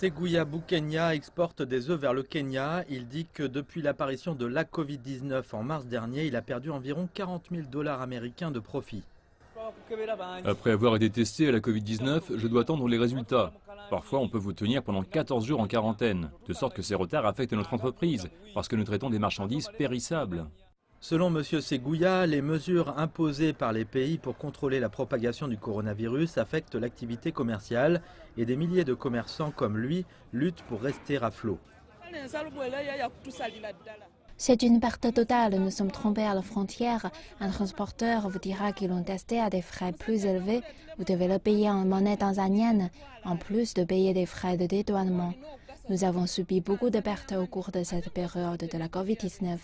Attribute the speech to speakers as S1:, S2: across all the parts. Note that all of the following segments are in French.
S1: Seguya Bukenya exporte des œufs vers le Kenya. Il dit que depuis l'apparition de la Covid-19 en mars dernier, il a perdu environ 40 000 $ américains de profit.
S2: Après avoir été testé à la Covid-19, je dois attendre les résultats. Parfois, on peut vous tenir pendant 14 jours en quarantaine, de sorte que ces retards affectent notre entreprise, parce que nous traitons des marchandises périssables.
S1: Selon M. Seguya, les mesures imposées par les pays pour contrôler la propagation du coronavirus affectent l'activité commerciale et des milliers de commerçants comme lui luttent pour rester à flot.
S3: C'est une perte totale, nous sommes trompés à la frontière. Un transporteur vous dira qu'ils l'ont testé à des frais plus élevés. Vous devez le payer en monnaie tanzanienne, en plus de payer des frais de dédouanement. Nous avons subi beaucoup de pertes au cours de cette période de la Covid-19.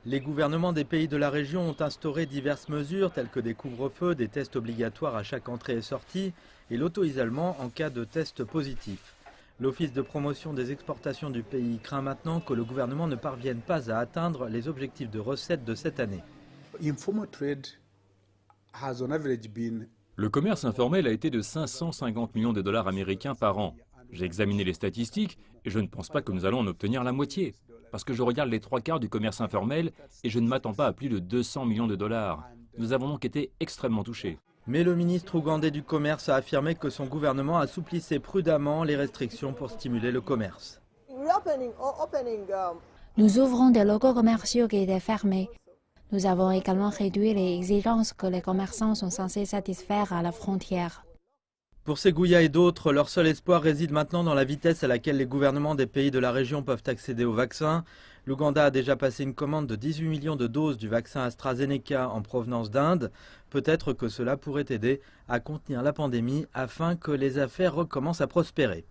S1: Les gouvernements des pays de la région ont instauré diverses mesures telles que des couvre-feux, des tests obligatoires à chaque entrée et sortie et l'auto-isolement en cas de test positif. L'Office de promotion des exportations du pays craint maintenant que le gouvernement ne parvienne pas à atteindre les objectifs de recettes de cette année.
S2: Le commerce informel a été de 550 millions de dollars américains par an. J'ai examiné les statistiques et je ne pense pas que nous allons en obtenir la moitié. Parce que je regarde les 3/4 du commerce informel et je ne m'attends pas à plus de 200 millions de dollars. Nous avons donc été extrêmement touchés.
S1: Mais le ministre ougandais du Commerce a affirmé que son gouvernement assouplissait prudemment les restrictions pour stimuler le commerce.
S3: Nous ouvrons des locaux commerciaux qui étaient fermés. Nous avons également réduit les exigences que les commerçants sont censés satisfaire à la frontière.
S1: Pour Seguya et d'autres, leur seul espoir réside maintenant dans la vitesse à laquelle les gouvernements des pays de la région peuvent accéder au vaccin. L'Ouganda a déjà passé une commande de 18 millions de doses du vaccin AstraZeneca en provenance d'Inde. Peut-être que cela pourrait aider à contenir la pandémie afin que les affaires recommencent à prospérer.